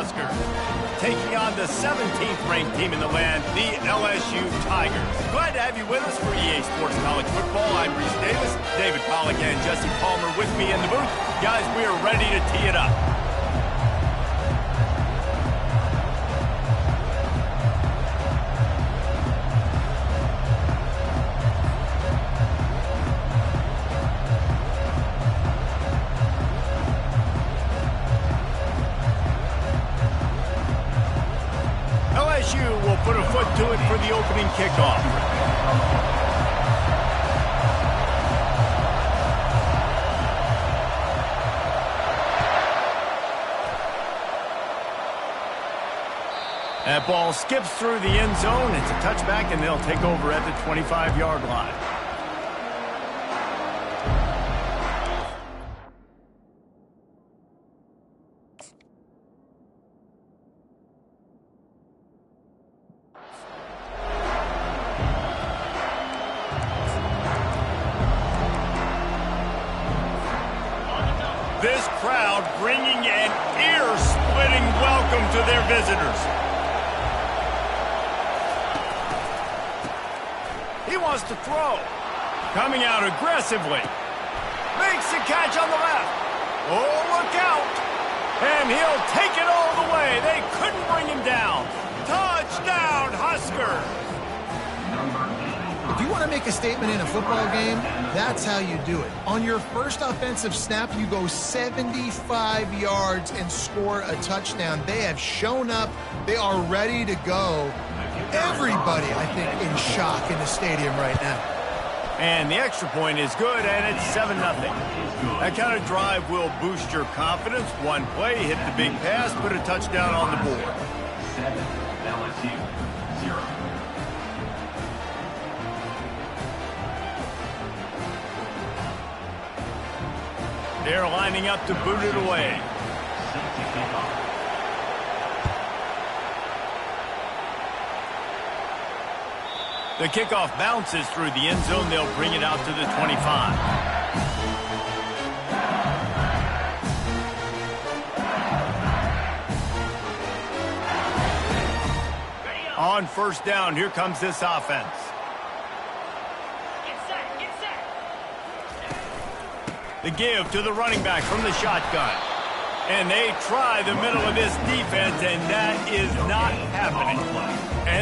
Huskers, taking on the 17th-ranked team in the land, the LSU Tigers. Glad to have you with us for EA Sports College Football. I'm Reese Davis, David Pollack, and Jesse Palmer with me in the booth. Guys, we are ready to tee it up. LSU will put a foot to it for the opening kickoff. That ball skips through the end zone. It's a touchback, and they'll take over at the 25-yard line. This crowd bringing an ear-splitting welcome to their visitors. He wants to throw. Coming out aggressively. Makes the catch on the left. Oh, look out. And he'll take it all the way. They couldn't bring him down. Touchdown, Huskers. If you want to make a statement in a football game, that's how you do it. On your first offensive snap, you go 75 yards and score a touchdown. They have shown up. They are ready to go. Everybody, I think, in shock in the stadium right now. And the extra point is good, and it's 7-0. That kind of drive will boost your confidence. One play, hit the big pass, put a touchdown on the board. 7, LSU, 0. They're lining up to boot it away. The kickoff bounces through the end zone. They'll bring it out to the 25. On first down, here comes this offense. The give to the running back from the shotgun. And they try the middle of this defense, and that is not happening.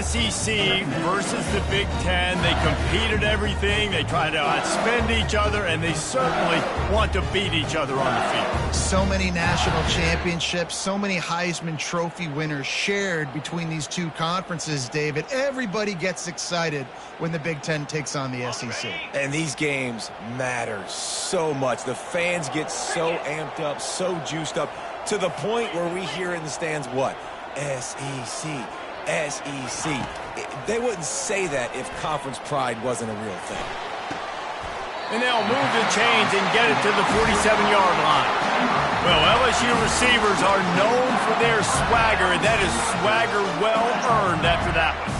SEC versus the Big Ten. They compete at everything. They try to outspend each other, and they certainly want to beat each other on the field. So many national championships, so many Heisman Trophy winners shared between these two conferences, David. Everybody gets excited when the Big Ten takes on the SEC. And these games matter so much. The fans get so amped up, so juiced up, to the point where we hear in the stands, what? SEC. SEC. They wouldn't say that if conference pride wasn't a real thing. And they'll move the chains and get it to the 47-yard line. Well, LSU receivers are known for their swagger, and that is swagger well earned after that one.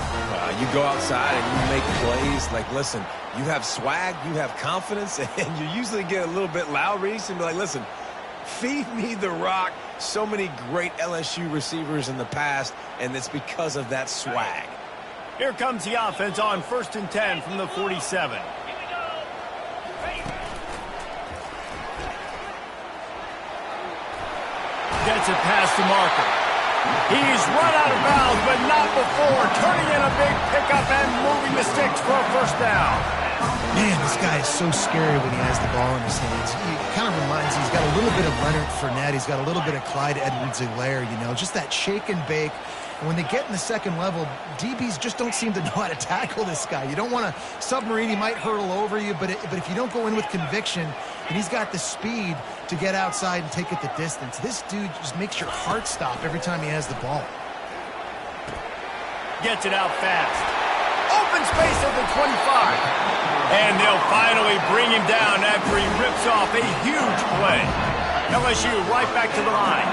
You go outside and you make plays. Like, listen, you have swag, you have confidence, and you usually get a little bit loud, Reese, and be like, listen, feed me the rock. So many great LSU receivers in the past, and it's because of that swag. Here comes the offense on 1st and 10 from the 47. Gets it past the marker. He's run out of bounds, but not before. Turning in a big pickup and moving the sticks for a first down. Man, this guy is so scary when he has the ball in his hands. He kind of reminds me, he's got a little bit of Leonard Fournette. He's got a little bit of Clyde Edwards-Helaire, you know, just that shake and bake. And when they get in the second level, DBs just don't seem to know how to tackle this guy. You don't want to submarine. He might hurtle over you, but if you don't go in with conviction, and he's got the speed to get outside and take it the distance, this dude just makes your heart stop every time he has the ball. Gets it out fast. Open space at the 25. And they'll finally bring him down after he rips off a huge play. LSU right back to the line.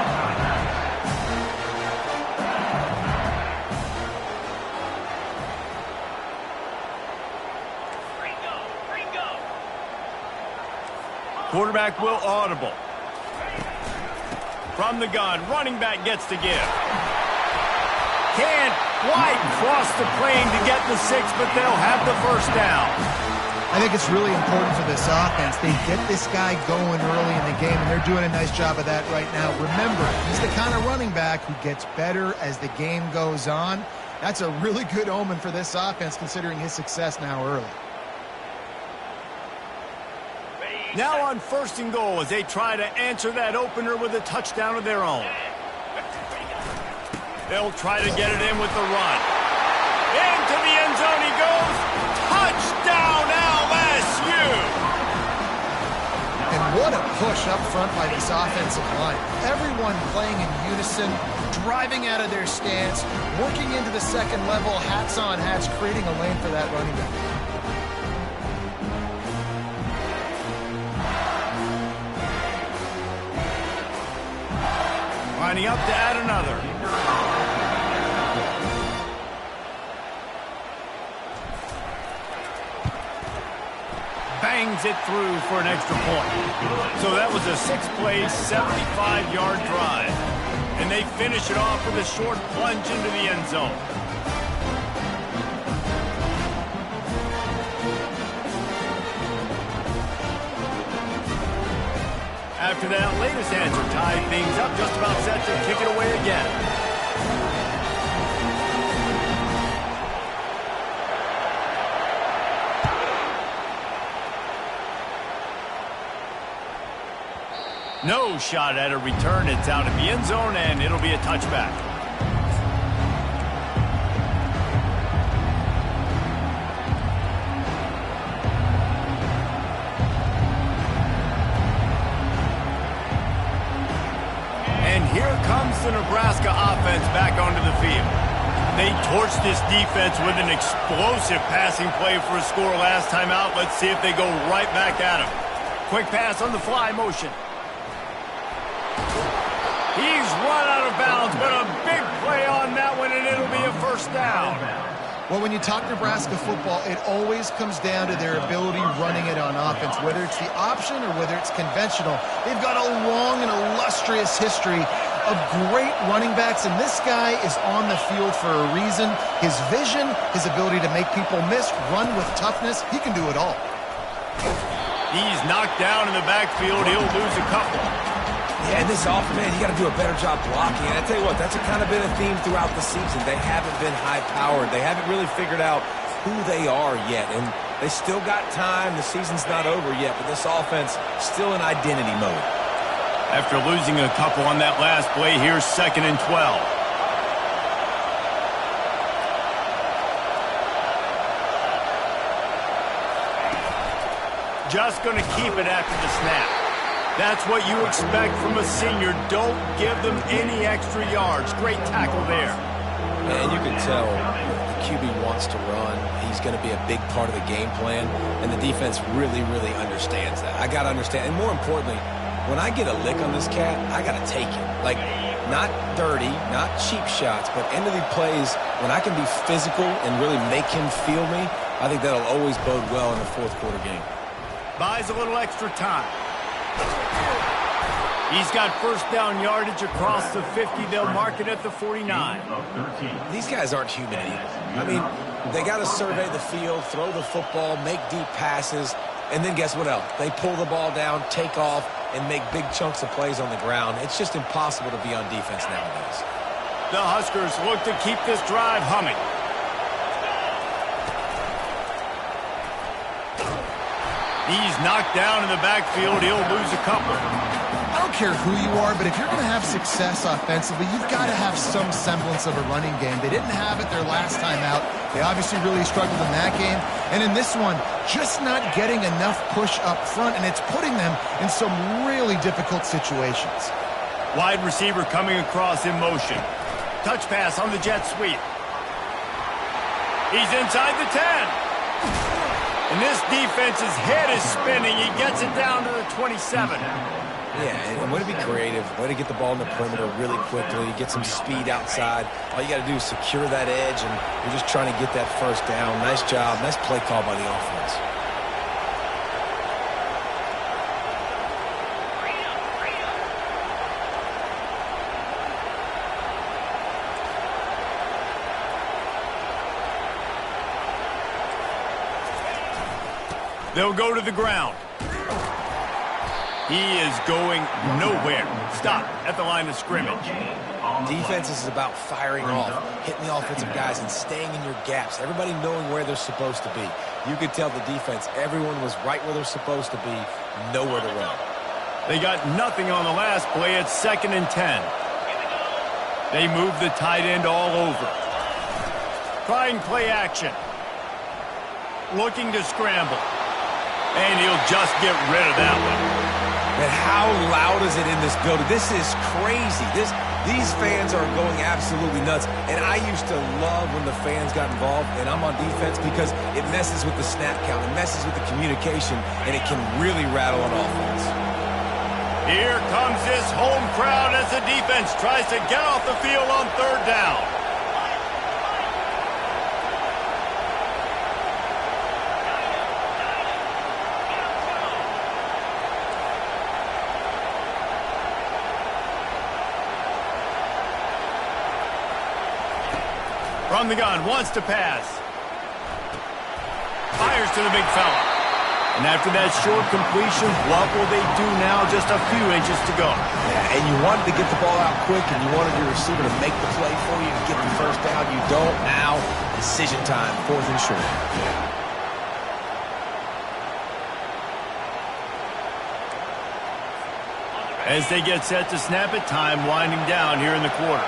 Quarterback will audible. From the gun, running back gets to give. Can't quite cross the plane to get the 6, but they'll have the first down. I think it's really important for this offense. They get this guy going early in the game, and they're doing a nice job of that right now. Remember, he's the kind of running back who gets better as the game goes on. That's a really good omen for this offense, considering his success now early. Now on 1st and goal as they try to answer that opener with a touchdown of their own. They'll try to get it in with the run. Into the end zone he goes. Touchdown LSU! And what a push up front by this offensive line. Everyone playing in unison, driving out of their stance, working into the second level, hats on hats, creating a lane for that running back. Lining up to add another. Bangs it through for an extra point. So that was a 6-play, 75-yard drive. And they finish it off with a short plunge into the end zone. After that latest answer tied things up, just about set to kick it away again. No shot at a return. It's out of the end zone, and it'll be a touchback. And here comes the Nebraska offense back onto the field. They torched this defense with an explosive passing play for a score last time out. Let's see if they go right back at him. Quick pass on the fly motion. He's run out of bounds, but a big play on that one, and it'll be a first down. Well, when you talk Nebraska football, it always comes down to their ability running it on offense, whether it's the option or whether it's conventional. They've got a long and illustrious history of great running backs, and this guy is on the field for a reason. His vision, his ability to make people miss, run with toughness, he can do it all. He's knocked down in the backfield. He'll lose a couple. Yeah, this offense, man, you got to do a better job blocking. And I tell you what, that's kind of been a theme throughout the season. They haven't been high-powered. They haven't really figured out who they are yet. And they still got time. The season's not over yet, but this offense still in identity mode. After losing a couple on that last play, here's 2nd and 12. Just going to keep it after the snap. That's what you expect from a senior. Don't give them any extra yards. Great tackle there. And you can tell the QB wants to run. He's going to be a big part of the game plan, and the defense really, really understands that. I got to understand, and more importantly, when I get a lick on this cat, I got to take it. Like, not dirty, not cheap shots, but end of the plays, when I can be physical and really make him feel me, I think that'll always bode well in the fourth quarter game. Buys a little extra time. He's got first down yardage across the 50. They'll mark it at the 49. These guys aren't human anymore. I mean, they got to survey the field, throw the football, make deep passes, and then guess what else? They pull the ball down, take off, and make big chunks of plays on the ground. It's just impossible to be on defense nowadays. The Huskers look to keep this drive humming. He's knocked down in the backfield. He'll lose a couple. I don't care who you are, but if you're going to have success offensively, you've got to have some semblance of a running game. They didn't have it their last time out. They obviously really struggled in that game. And in this one, just not getting enough push up front, and it's putting them in some really difficult situations. Wide receiver coming across in motion. Touch pass on the jet sweep. He's inside the 10. And this defense's head is spinning. He gets it down to the 27. Yeah, and way to be creative, way to get the ball in the perimeter really quickly, get some speed outside. All you got to do is secure that edge, and you're just trying to get that first down. Nice job. Nice play call by the offense. They'll go to the ground. He is going nowhere. Stop at the line of scrimmage. Defense is about firing off, hitting the offensive guys, and staying in your gaps. Everybody knowing where they're supposed to be. You could tell the defense, everyone was right where they're supposed to be, nowhere to run. They got nothing on the last play. It's 2nd and 10. They move the tight end all over. Trying play action. Looking to scramble. And he'll just get rid of that one. Man, how loud is it in this building? This is crazy. These fans are going absolutely nuts. And I used to love when the fans got involved, and I'm on defense because it messes with the snap count. It messes with the communication, and it can really rattle an offense. Here comes this home crowd as the defense tries to get off the field on 3rd down. From the gun, wants to pass. Fires to the big fella. And after that short completion, what will they do now? Just a few inches to go. Yeah, and you wanted to get the ball out quick, and you wanted your receiver to make the play for you to get the first down. You don't now. Decision time, 4th and short. As they get set to snap it, time winding down here in the quarter.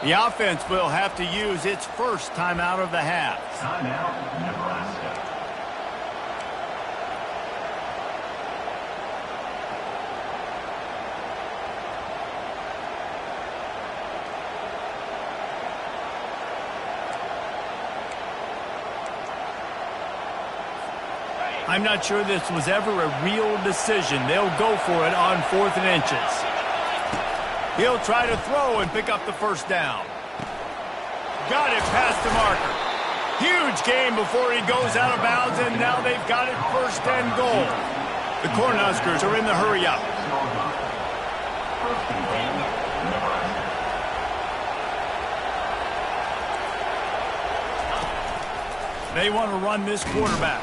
The offense will have to use its first timeout of the half. Timeout, Nebraska. I'm not sure this was ever a real decision. They'll go for it on 4th and inches. He'll try to throw and pick up the first down. Got it past the marker. Huge gain before he goes out of bounds, and now they've got it 1st and goal. The Cornhuskers are in the hurry up. They want to run this quarterback.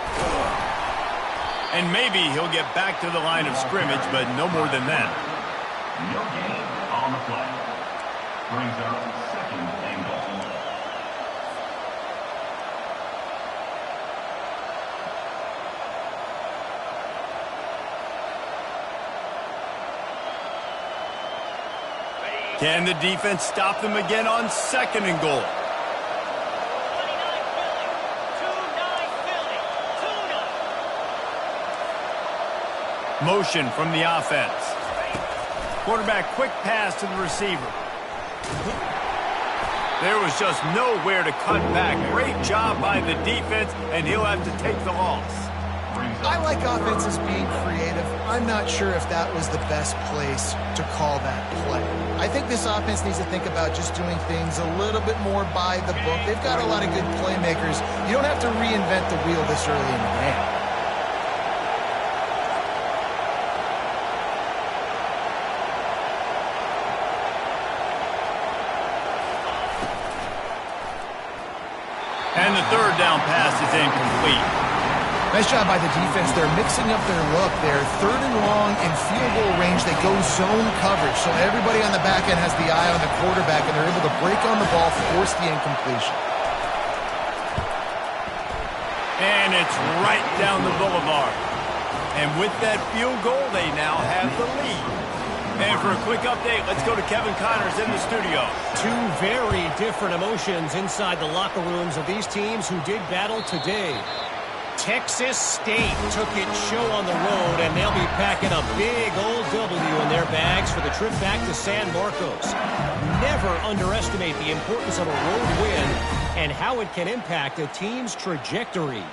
And maybe he'll get back to the line of scrimmage, but no more than that. No gain on the play. Brings up 2nd and goal. Can the defense stop them again on 2nd and goal? Motion from the offense. Quarterback quick pass to the receiver. There was just nowhere to cut back. Great job by the defense, and he'll have to take the loss. I like offenses being creative. I'm not sure if that was the best place to call that play. I think this offense needs to think about just doing things a little bit more by the book. They've got a lot of good playmakers. You don't have to reinvent the wheel this early in the game. And the 3rd down pass is incomplete. Nice job by the defense. They're mixing up their look. They're 3rd and long in field goal range. They go zone coverage, so everybody on the back end has the eye on the quarterback, and they're able to break on the ball, force the incompletion. And it's right down the boulevard. And with that field goal, they now have the lead. And for a quick update, let's go to Kevin Connors in the studio. Two very different emotions inside the locker rooms of these teams who did battle today. Texas State took its show on the road, and they'll be packing a big old W in their bags for the trip back to San Marcos. Never underestimate the importance of a road win and how it can impact a team's trajectory.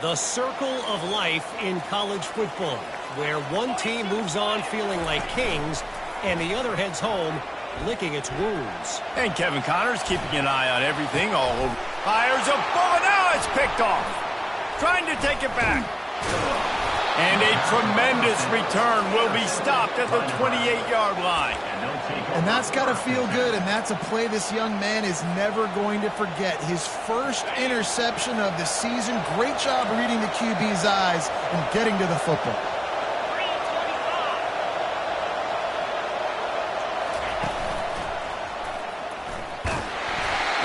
The circle of life in college football, where one team moves on feeling like kings and the other heads home licking its wounds. And Kevin Connors keeping an eye on everything all over. Fires a bullet. Now it's picked off. Trying to take it back. And a tremendous return will be stopped at the 28-yard line. And that's got to feel good, and that's a play this young man is never going to forget. His first interception of the season. Great job reading the QB's eyes and getting to the football.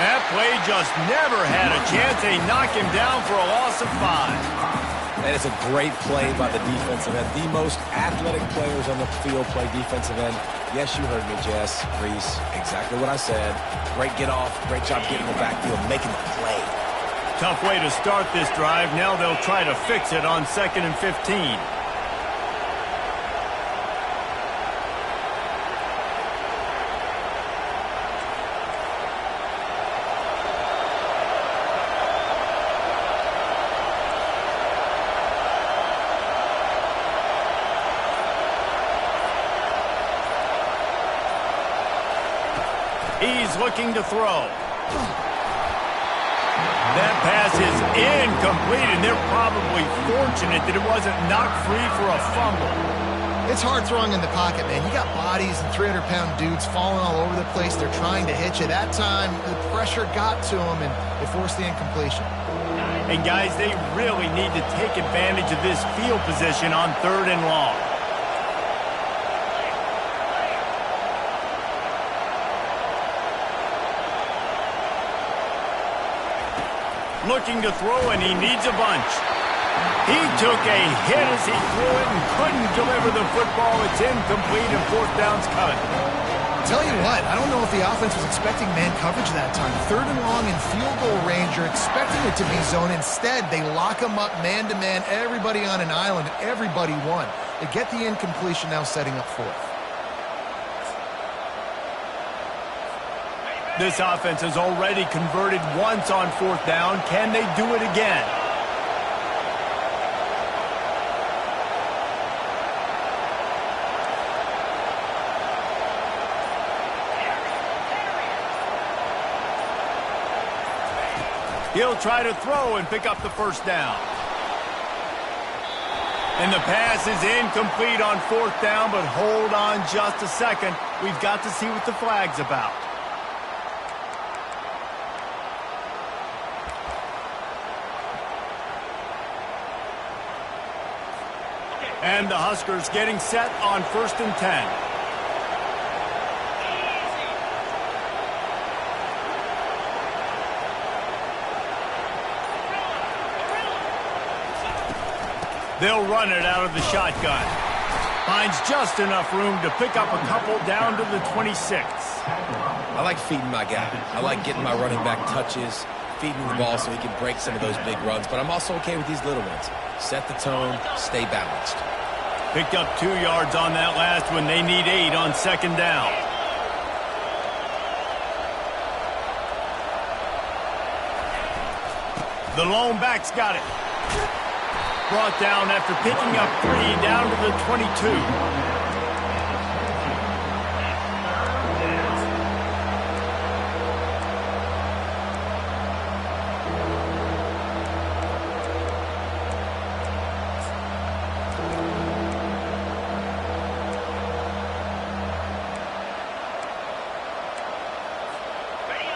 That play just never had a chance. They knock him down for a loss of 5. That is a great play by the defensive end. The most athletic players on the field play defensive end. Yes, you heard me, Jess, Reese. Exactly what I said. Great get off. Great job getting the backfield, making the play. Tough way to start this drive. Now they'll try to fix it on 2nd and 15. He's looking to throw. That pass is incomplete, and they're probably fortunate that it wasn't knocked free for a fumble. It's hard throwing in the pocket, man. You got bodies and 300-pound dudes falling all over the place. They're trying to hit you. That time, the pressure got to them, and they forced the incompletion. And, guys, they really need to take advantage of this field position on 3rd and long. Looking to throw, and he needs a bunch. He took a hit as he threw it and couldn't deliver the football. It's incomplete, and 4th down's coming. Tell you what, I don't know if the offense was expecting man coverage that time. 3rd and long in field goal range. You're expecting it to be zone. Instead, they lock them up man-to-man, everybody on an island, and everybody won. They get the incompletion, now setting up 4th. This offense has already converted once on 4th down. Can they do it again? He'll try to throw and pick up the 1st down. And the pass is incomplete on 4th down, but hold on just a second. We've got to see what the flag's about. And the Huskers getting set on 1st and 10. They'll run it out of the shotgun. Finds just enough room to pick up a couple down to the 26. I like feeding my guy. I like getting my running back touches, feeding the ball so he can break some of those big runs. But I'm also okay with these little ones. Set the tone, stay balanced. Picked up 2 yards on that last one. They need 8 on 2nd down. The lone back's got it. Brought down after picking up 3 down to the 22.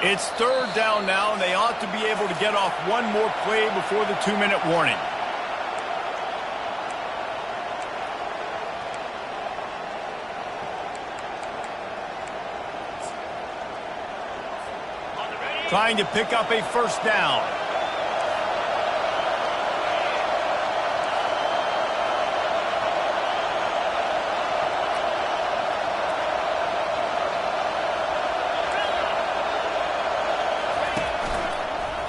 It's 3rd down now, and they ought to be able to get off one more play before the 2-minute warning. Trying to pick up a 1st down.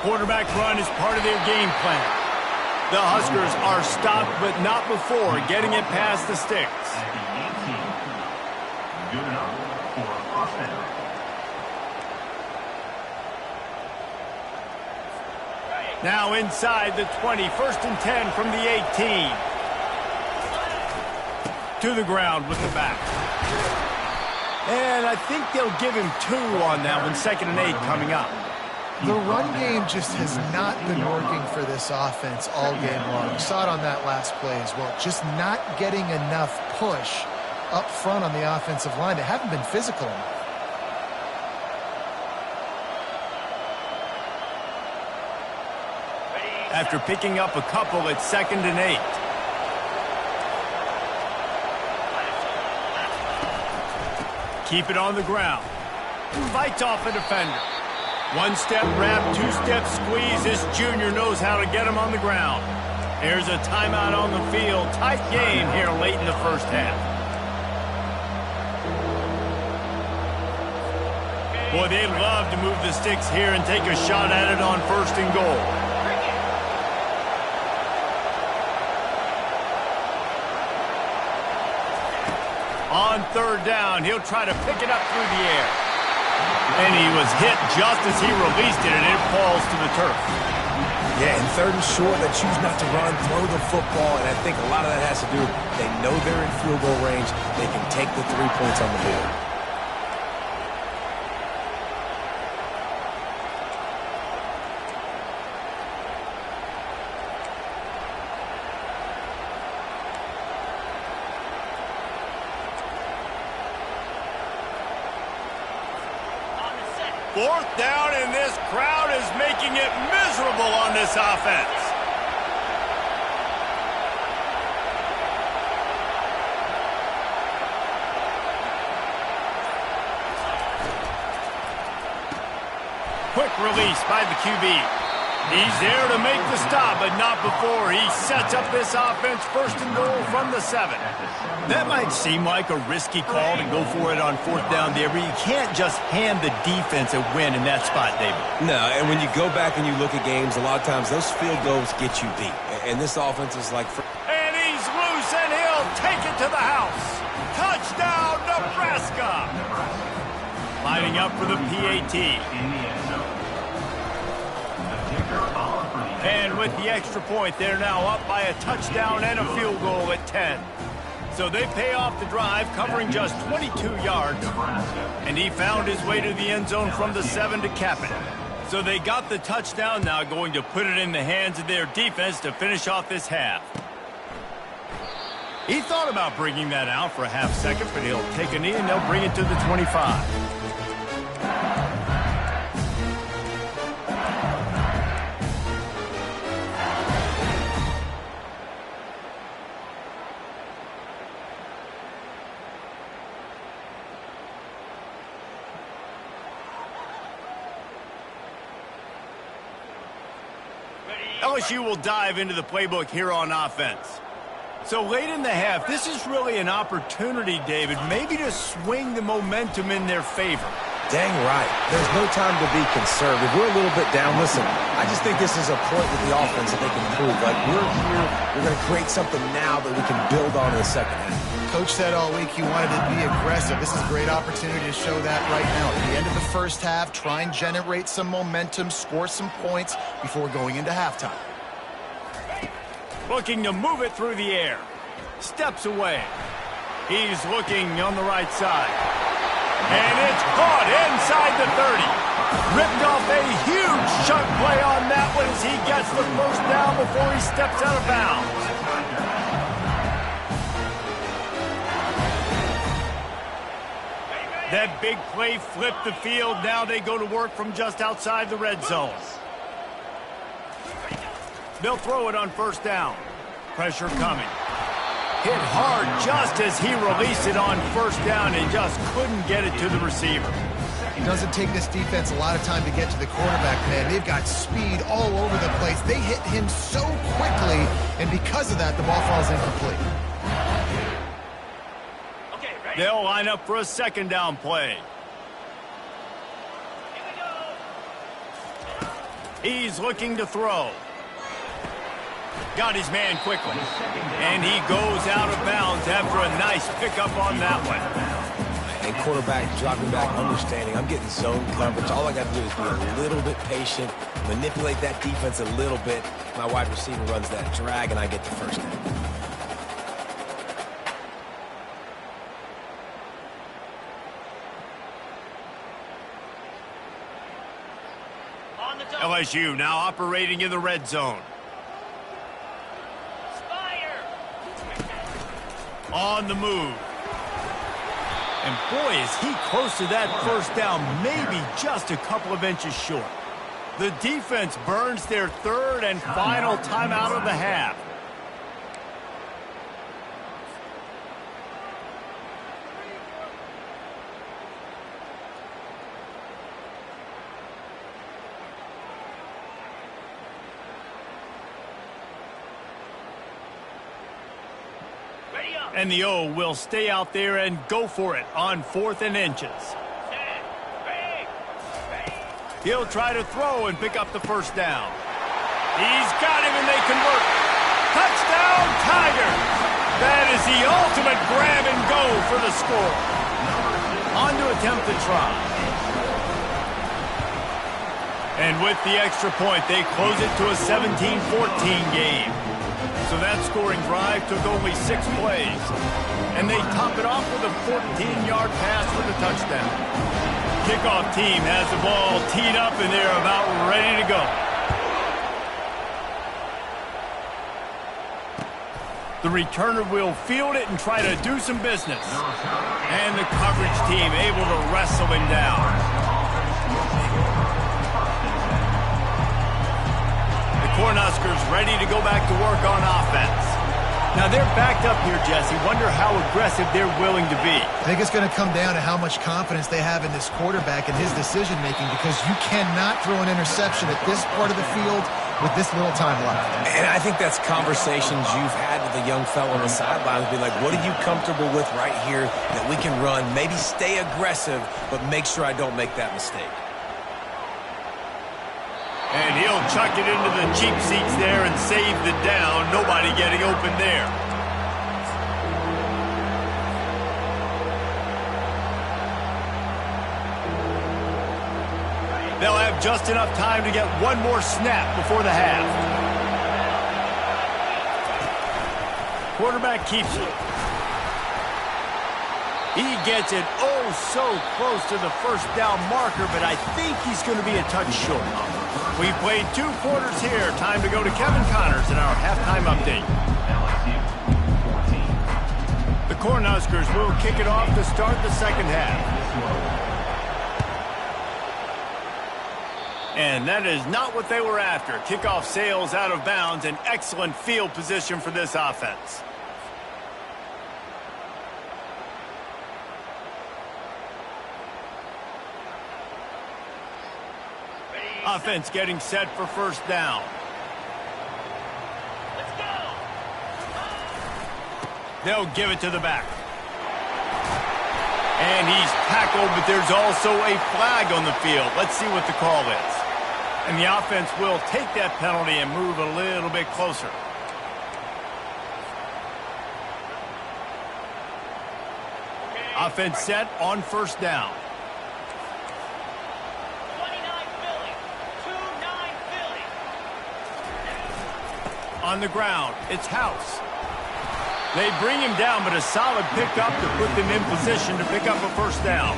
Quarterback run is part of their game plan. The Huskers are stopped, but not before getting it past the sticks. At the 18. Good enough for a first down. Now inside the 20, 1st and 10 from the 18. To the ground with the back. And I think they'll give him 2 on that one, 2nd and 8 coming up. The run game just has not been working for this offense all game long. You saw it on that last play as well. Just not getting enough push up front on the offensive line. They haven't been physical enough. After picking up a couple at 2nd and 8. Keep it on the ground. Fights off a defender. 1-step wrap, 2-step squeeze. This junior knows how to get him on the ground. Here's a timeout on the field. Tight game here late in the first half. Boy, they'd love to move the sticks here and take a shot at it on 1st and goal. On 3rd down, he'll try to pick it up through the air. And he was hit just as he released it, and it falls to the turf. Yeah, and 3rd and short, they choose not to run, throw the football, and I think a lot of that has to do with they know they're in field goal range. They can take the 3 points on the board. Fourth down, and this crowd is making it miserable on this offense. Quick release by the QB. He's there to make the stop, but not before he sets up this offense 1st and goal from the 7. That might seem like a risky call to go for it on 4th down there, but you can't just hand the defense a win in that spot, David. No, and when you go back and you look at games, a lot of times those field goals get you beat. And this offense is like... And he's loose, and he'll take it to the house. Touchdown, Nebraska! Lining up for the PAT. In the end zone. And with the extra point, they're now up by a touchdown and a field goal at 10. So they pay off the drive, covering just 22 yards. And he found his way to the end zone from the 7 to cap it. So they got the touchdown, now going to put it in the hands of their defense to finish off this half. He thought about bringing that out for a half second, but he'll take a knee and they'll bring it to the 25. LSU will dive into the playbook here on offense. So late in the half, this is really an opportunity, David, maybe to swing the momentum in their favor. Dang right. There's no time to be conservative. We're a little bit down. Listen, I just think this is a point with the offense that they can prove. Like, we're here, we're going to create something now that we can build on in the second half. Coach said all week he wanted to be aggressive. This is a great opportunity to show that right now. At the end of the first half, try and generate some momentum, score some points before going into halftime. Looking to move it through the air. Steps away. He's looking on the right side. And it's caught inside the 30. Ripped off a huge chunk play on that one as he gets the first down before he steps out of bounds. That big play flipped the field. Now they go to work from just outside the red zone. They'll throw it on first down. Pressure coming. Hit hard just as he released it on first down and just couldn't get it to the receiver. It doesn't take this defense a lot of time to get to the quarterback, man. They've got speed all over the place. They hit him so quickly, and because of that, the ball falls incomplete. They'll line up for a second down play. He's looking to throw. Got his man quickly. And he goes out of bounds after a nice pickup on that one. And quarterback dropping back, understanding I'm getting zone coverage. All I got to do is be a little bit patient, manipulate that defense a little bit. My wide receiver runs that drag, and I get the first down. LSU now operating in the red zone. On the move. And boy, is he close to that first down, maybe just a couple of inches short. The defense burns their third and final timeout of the half. And the O will stay out there and go for it on 4th and inches. He'll try to throw and pick up the first down. He's got him and they convert. Touchdown, Tigers! That is the ultimate grab and go for the score. On to attempt the try. And with the extra point, they close it to a 17-14 game. So that scoring drive took only 6 plays. And they top it off with a 14-yard pass for the touchdown. Kickoff team has the ball teed up and they're about ready to go. The returner will field it and try to do some business. And the coverage team able to wrestle him down. Cornhuskers ready to go back to work on offense. Now they're backed up here, Jesse. Wonder how aggressive they're willing to be. I think it's going to come down to how much confidence they have in this quarterback and his decision-making, because you cannot throw an interception at this part of the field with this little time left. And I think that's conversations you've had with the young fellow on the sidelines. Be like, what are you comfortable with right here that we can run? Maybe stay aggressive, but make sure I don't make that mistake. And he'll chuck it into the cheap seats there and save the down. Nobody getting open there. They'll have just enough time to get one more snap before the half. Quarterback keeps it. He gets it oh so close to the first down marker, but I think he's going to be a touch short. We've played 2 quarters here. Time to go to Kevin Connors in our halftime update. The Cornhuskers will kick it off to start the second half. And that is not what they were after. Kickoff sails out of bounds, and excellent field position for this offense. Offense getting set for first down. Let's go. They'll give it to the back. And he's tackled, but there's also a flag on the field. Let's see what the call is. And the offense will take that penalty and move a little bit closer. Offense set on first down. On the ground, it's House. They bring him down, but a solid pickup to put them in position to pick up a first down.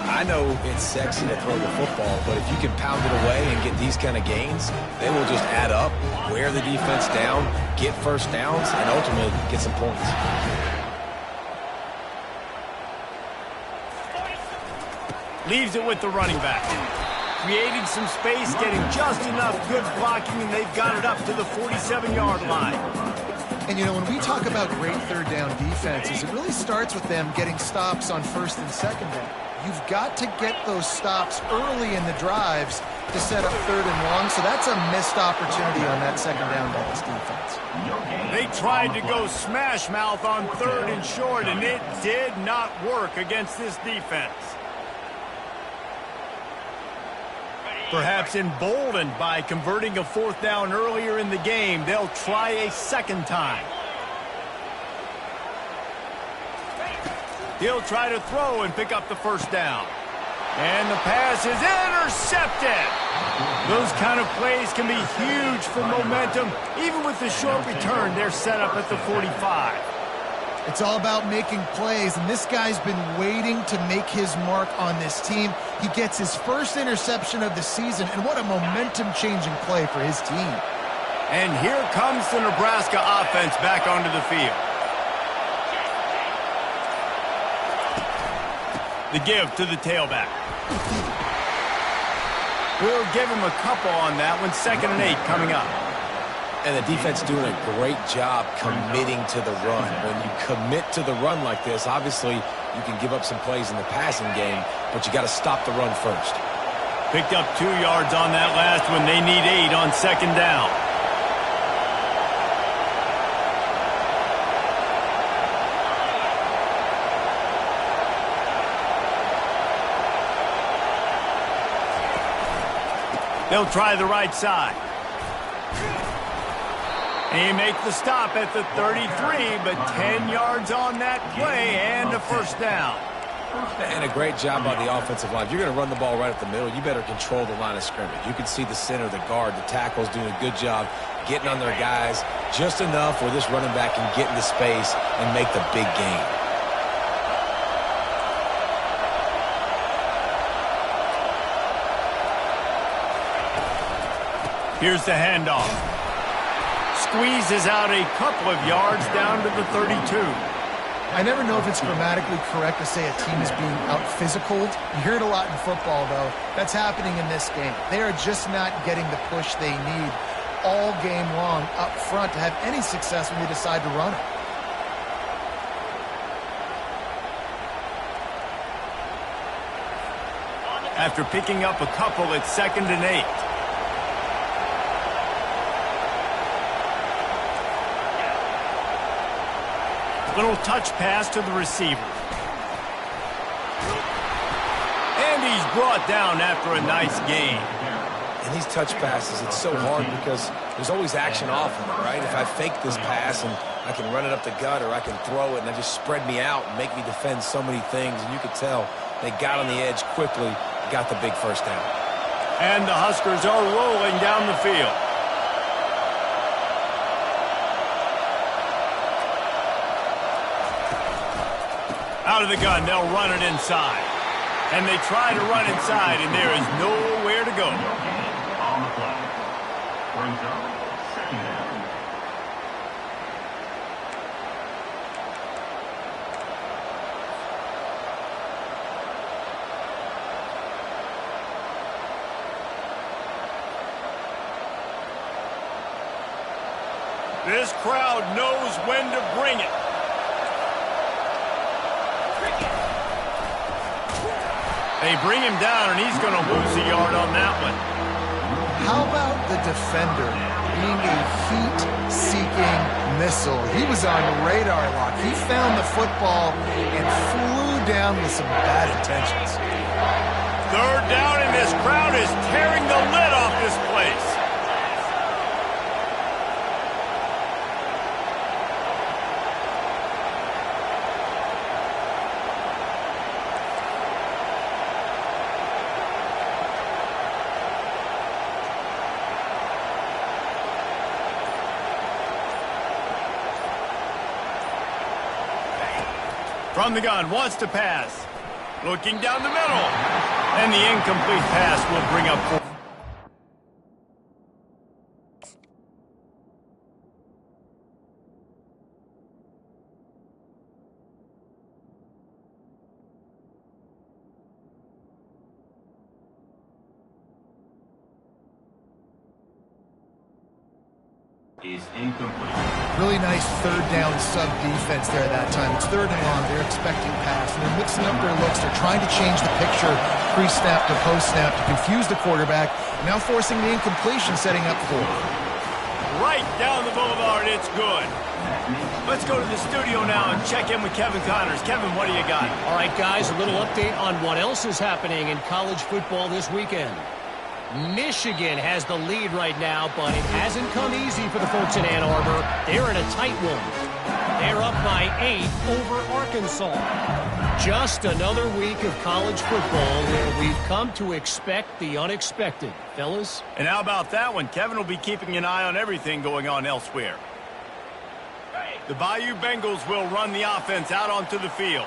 I know it's sexy to throw the football, but if you can pound it away and get these kind of gains, they will just add up, wear the defense down, get first downs, and ultimately get some points. Leaves it with the running back. Creating some space, getting just enough good blocking, and they've got it up to the 47-yard line. And, you know, when we talk about great third down defenses, it really starts with them getting stops on first and second down. You've got to get those stops early in the drives to set up third and long, so that's a missed opportunity on that second down by this defense. They tried to go smash mouth on third and short, and it did not work against this defense. Perhaps emboldened by converting a fourth down earlier in the game, they'll try a second time. He'll try to throw and pick up the first down. And the pass is intercepted. Those kind of plays can be huge for momentum. Even with the short return, they're set up at the 45. It's all about making plays, and this guy's been waiting to make his mark on this team. He gets his first interception of the season, and what a momentum-changing play for his team. And here comes the Nebraska offense back onto the field. The give to the tailback. We'll give him a couple on that one. 2nd and 8 coming up. And the defense doing a great job committing to the run. When you commit to the run like this, obviously you can give up some plays in the passing game, but you got to stop the run first. Picked up 2 yards on that last one. They need 8 on 2nd down. They'll try the right side. He makes the stop at the 33, but 10 yards on that play and a first down. And a great job by the offensive line. If you're going to run the ball right at the middle, you better control the line of scrimmage. You can see the center, the guard, the tackles doing a good job getting on their guys just enough where this running back can get into space and make the big gain. Here's the handoff. Squeezes out a couple of yards down to the 32. I never know if it's grammatically correct to say a team is being out-physicaled. You hear it a lot in football, though. That's happening in this game. They are just not getting the push they need all game long up front to have any success when they decide to run it. After picking up a couple, it's 2nd and 8. Little touch pass to the receiver. And he's brought down after a nice gain. And these touch passes, it's so hard because there's always action off of it, right? If I fake this pass and I can run it up the gut or I can throw it and they just spread me out and make me defend so many things. And you could tell they got on the edge quickly, got the big first down. And the Huskers are rolling down the field. Out of the gun, they'll run it inside. And they try to run inside, and there is nowhere to go. On the play. Brings up 2nd down. This crowd knows when to bring it. They bring him down, and he's going to lose a yard on that one. How about the defender being a heat-seeking missile? He was on radar lock. He found the football and flew down with some bad intentions. 3rd down, and this crowd is tearing the lid off this place. From the gun, wants to pass. Looking down the middle. And the incomplete pass will bring up 4. Is incomplete. Really nice 3rd down sub defense there that time. It's 3rd and long. They're expecting pass, and they're mixing up their looks. They're trying to change the picture pre-snap to post-snap to confuse the quarterback. Now forcing the incompletion, setting up 4. Right down the boulevard, it's good. Let's go to the studio now and check in with Kevin Connors. Kevin, what do you got? All right, guys, a little update on what else is happening in college football this weekend. Michigan has the lead right now, but it hasn't come easy for the folks in Ann Arbor. They're in a tight one. They're up by 8 over Arkansas. Just another week of college football where we've come to expect the unexpected. Fellas? And how about that one? Kevin will be keeping an eye on everything going on elsewhere. The Bayou Bengals will run the offense out onto the field.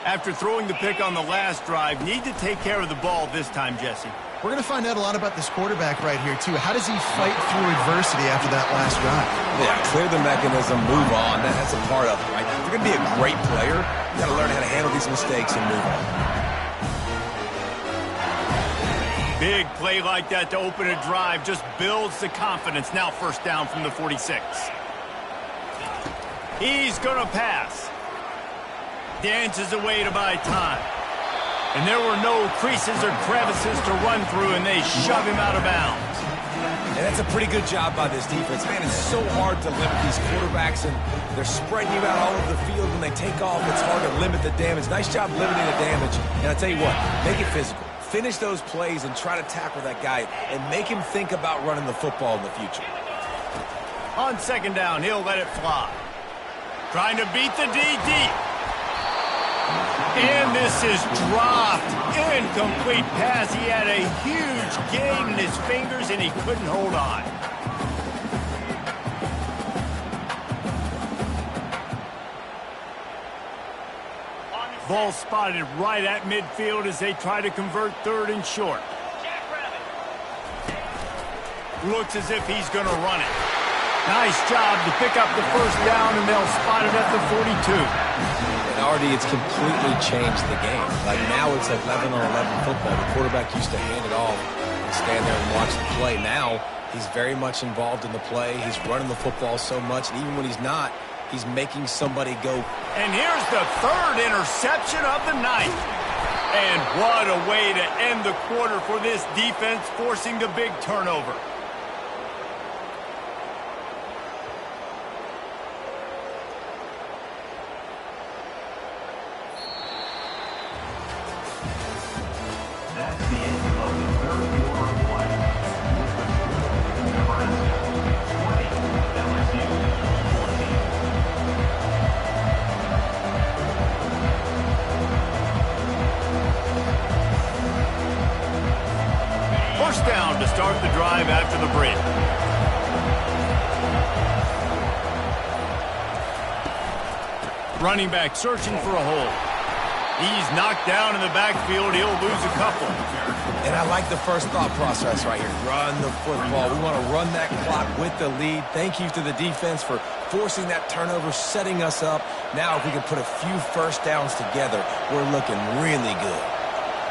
After throwing the pick on the last drive, need to take care of the ball this time, Jesse. We're going to find out a lot about this quarterback right here, too. How does he fight through adversity after that last drive? Yeah, clear the mechanism, move on. That's a part of it, right? If you're going to be a great player, you got to learn how to handle these mistakes and move on. Big play like that to open a drive just builds the confidence. Now first down from the 46. He's going to pass. Dances away to buy time. And there were no creases or crevices to run through, and they shove him out of bounds. And that's a pretty good job by this defense. Man, it's so hard to limit these quarterbacks, and they're spreading you out all over the field. When they take off, it's hard to limit the damage. Nice job limiting the damage. And I tell you what, make it physical. Finish those plays and try to tackle that guy and make him think about running the football in the future. On second down, he'll let it fly. Trying to beat the DD. And this is dropped. Incomplete pass. He had a huge gain in his fingers, and he couldn't hold on. Ball spotted right at midfield as they try to convert third and short. Looks as if he's going to run it. Nice job to pick up the first down, and they'll spot it at the 42. Artie, it's completely changed the game. Like now it's 11 on 11 football. The quarterback used to hand it off and stand there and watch the play. Now he's very much involved in the play. He's running the football so much, and even when he's not, he's making somebody go. And here's the third interception of the night. And what a way to end the quarter for this defense, forcing the big turnover. First down to start the drive after the break. Running back searching for a hole. He's knocked down in the backfield. He'll lose a couple. And I like the first thought process right here. Run the football. We want to run that clock with the lead. Thank you to the defense for forcing that turnover, setting us up. Now if we can put a few first downs together, we're looking really good.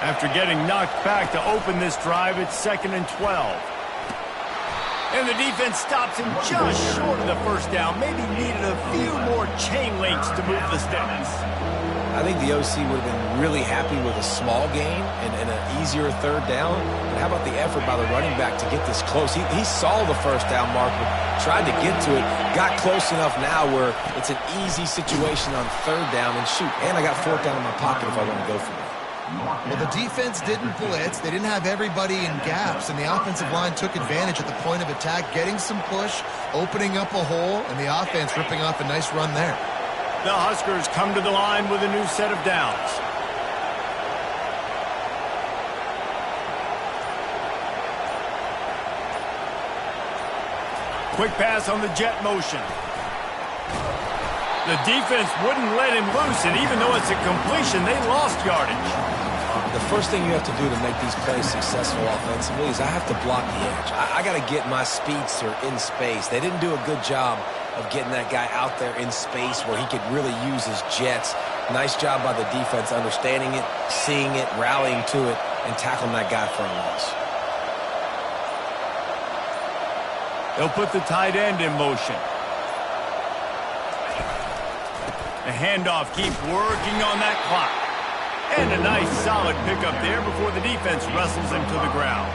After getting knocked back to open this drive, it's 2nd and 12. And the defense stops him just short of the first down. Maybe needed a few more chain links to move the sticks. I think the OC would have been really happy with a small gain and an easier third down. But how about the effort by the running back to get this close? He saw the first down marker, tried to get to it, got close enough now where it's an easy situation on third down. And shoot, and I got fourth down in my pocket if I want to go for it. Well, the defense didn't blitz. They didn't have everybody in gaps, and the offensive line took advantage at the point of attack, getting some push, opening up a hole, and the offense ripping off a nice run there. The Huskers come to the line with a new set of downs. Quick pass on the jet motion. The defense wouldn't let him loose, and even though it's a completion, they lost yardage. The first thing you have to do to make these plays successful offensively is I have to block the edge. I got to get my speedster in space. They didn't do a good job of getting that guy out there in space where he could really use his jets. Nice job by the defense understanding it, seeing it, rallying to it, and tackling that guy for a loss. They'll put the tight end in motion. The handoff keeps working on that clock. And a nice solid pickup there before the defense wrestles him to the ground.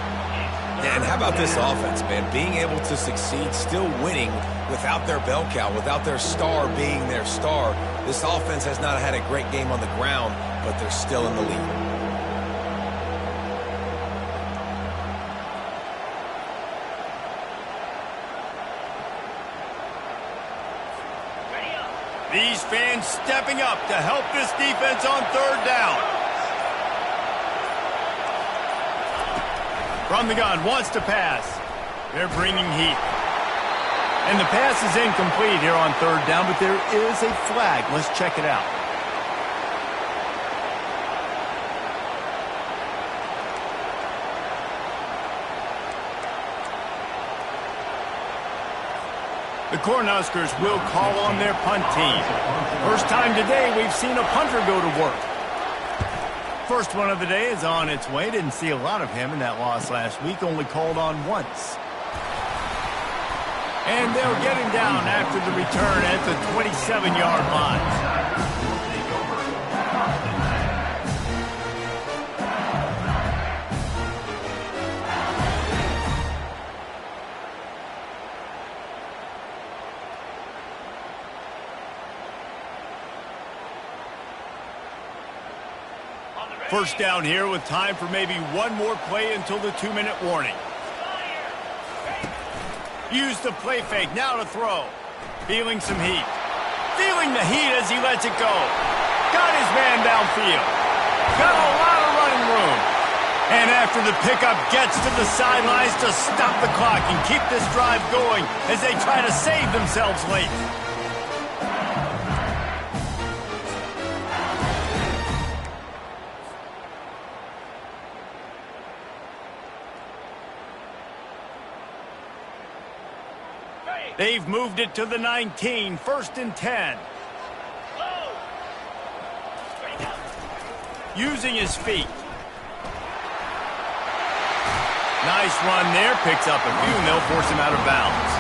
And how about this offense, man? Being able to succeed, still winning without their bell cow, without their star being their star. This offense has not had a great game on the ground, but they're still in the lead. These fans stepping up to help this defense on third down. From the gun, wants to pass. They're bringing heat. And the pass is incomplete here on third down, but there is a flag. Let's check it out. The Cornhuskers will call on their punt team. First time today we've seen a punter go to work. First one of the day is on its way. Didn't see a lot of him in that loss last week. Only called on once. And they'll get him down after the return at the 27-yard line. First down here with time for maybe one more play until the 2-minute warning. Use the play fake, now to throw. Feeling some heat. Feeling the heat as he lets it go. Got his man downfield. Got a lot of running room. And after the pickup gets to the sidelines to stop the clock and keep this drive going as they try to save themselves late. They've moved it to the 19, 1st and 10. Using his feet. Nice run there, picks up a few, and they'll force him out of bounds.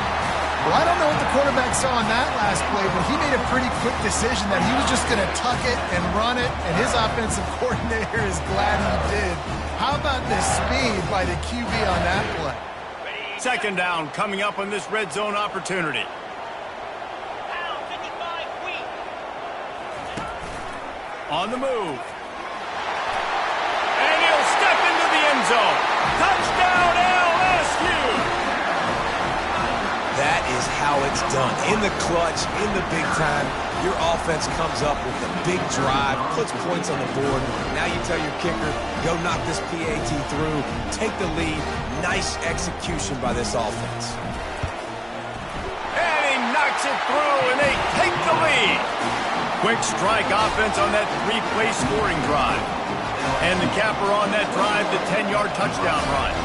Well, I don't know what the quarterback saw on that last play, but he made a pretty quick decision that he was just going to tuck it and run it, and his offensive coordinator is glad he did. How about the speed by the QB on that play? Second down coming up on this red zone opportunity. On the move. And he'll step into the end zone. Touchdown LSU! That is how it's done. In the clutch, in the big time, your offense comes up with a big drive, puts points on the board. Now you tell your kicker, go knock this PAT through, take the lead. Nice execution by this offense. And he knocks it through, and they take the lead. Quick strike offense on that 3-play scoring drive. And the capper on that drive, the 10-yard touchdown run.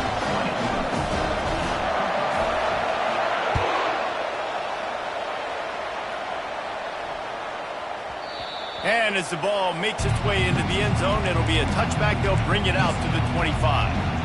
And as the ball makes its way into the end zone, it'll be a touchback. They'll bring it out to the 25.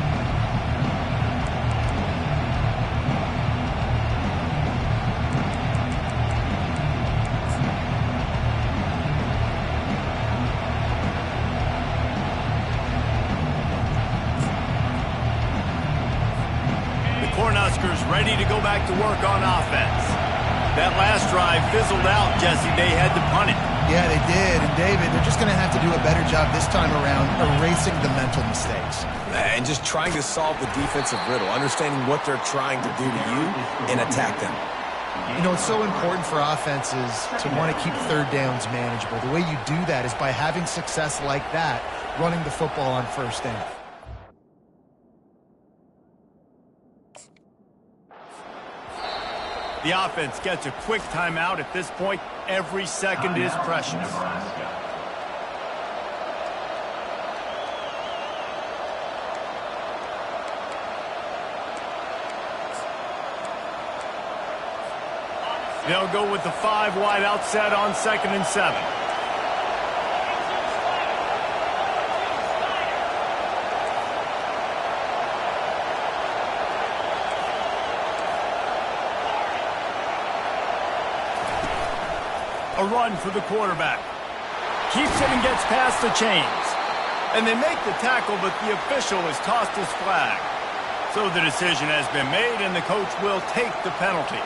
Cornhuskers ready to go back to work on offense. That last drive fizzled out, Jesse. They had to punt it. Yeah, they did. And, David, they're just going to have to do a better job this time around erasing the mental mistakes. And just trying to solve the defensive riddle, understanding what they're trying to do to you and attack them. You know, it's so important for offenses to want to keep third downs manageable. The way you do that is by having success like that, running the football on first down. The offense gets a quick timeout. At this point, every second is precious. They'll go with the 5 wide out set on 2nd and 7. A run for the quarterback. Keeps it and gets past the chains. And they make the tackle, but the official has tossed his flag. So the decision has been made, and the coach will take the penalty.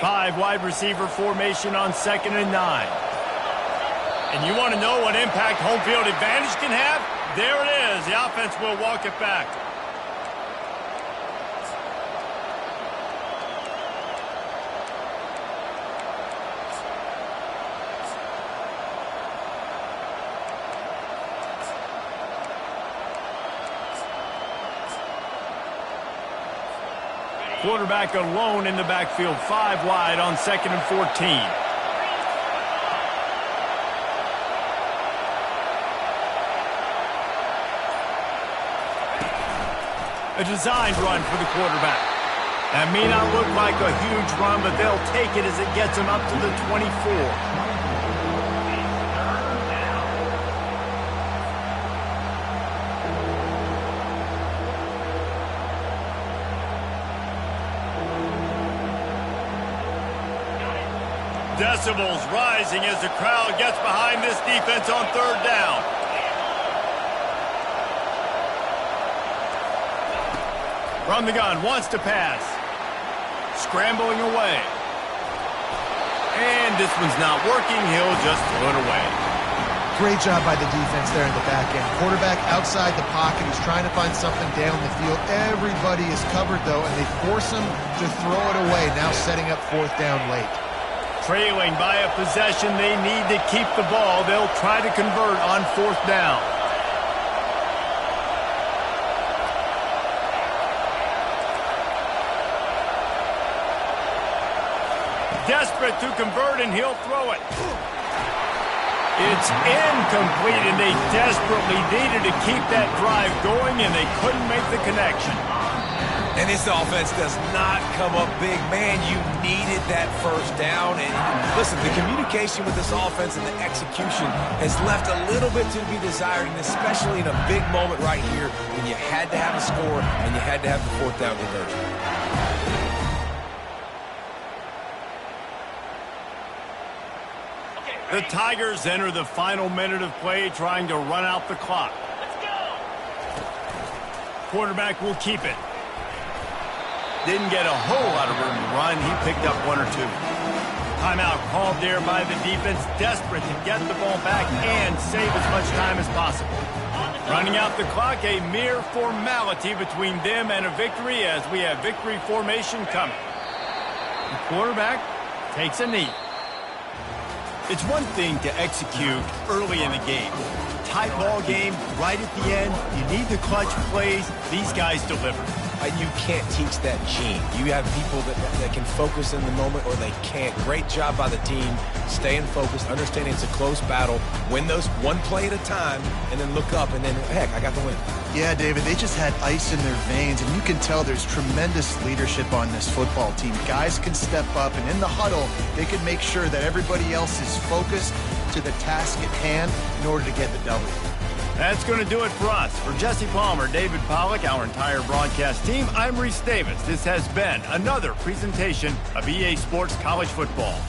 5 wide receiver formation on 2nd and 9. And you want to know what impact home field advantage can have? There it is. The offense will walk it back. Quarterback alone in the backfield, 5 wide on 2nd and 14. A designed run for the quarterback. That may not look like a huge run, but they'll take it as it gets them up to the 24. Decibels rising as the crowd gets behind this defense on 3rd down. From the gun, wants to pass. Scrambling away. And this one's not working. He'll just throw it away. Great job by the defense there in the back end. Quarterback outside the pocket. He's trying to find something down the field. Everybody is covered, though, and they force him to throw it away, now setting up 4th down late. Trailing by a possession, they need to keep the ball. They'll try to convert on 4th down. Desperate to convert, and he'll throw it. It's incomplete, and they desperately needed to keep that drive going, and they couldn't make the connection. And this offense does not come up big. Man, you needed that 1st down. And listen, the communication with this offense and the execution has left a little bit to be desired, and especially in a big moment right here when you had to have a score and you had to have the 4th down conversion. The Tigers enter the final minute of play, trying to run out the clock. Let's go! Quarterback will keep it. Didn't get a whole lot of room to run. He picked up 1 or 2. Timeout called there by the defense, desperate to get the ball back and save as much time as possible. Running out the clock, a mere formality between them and a victory as we have victory formation coming. The quarterback takes a knee. It's one thing to execute early in the game. Tight ball game, right at the end. You need the clutch plays. These guys deliver. You can't teach that gene. You have people that can focus in the moment or they can't. Great job by the team, staying focused, understanding it's a close battle, win those 1 play at a time, and then look up, and then, heck, I got the win. Yeah, David, they just had ice in their veins, and you can tell there's tremendous leadership on this football team. Guys can step up, and in the huddle, they can make sure that everybody else is focused to the task at hand in order to get the W. That's going to do it for us. For Jesse Palmer, David Pollack, our entire broadcast team, I'm Reese Davis. This has been another presentation of EA Sports College Football.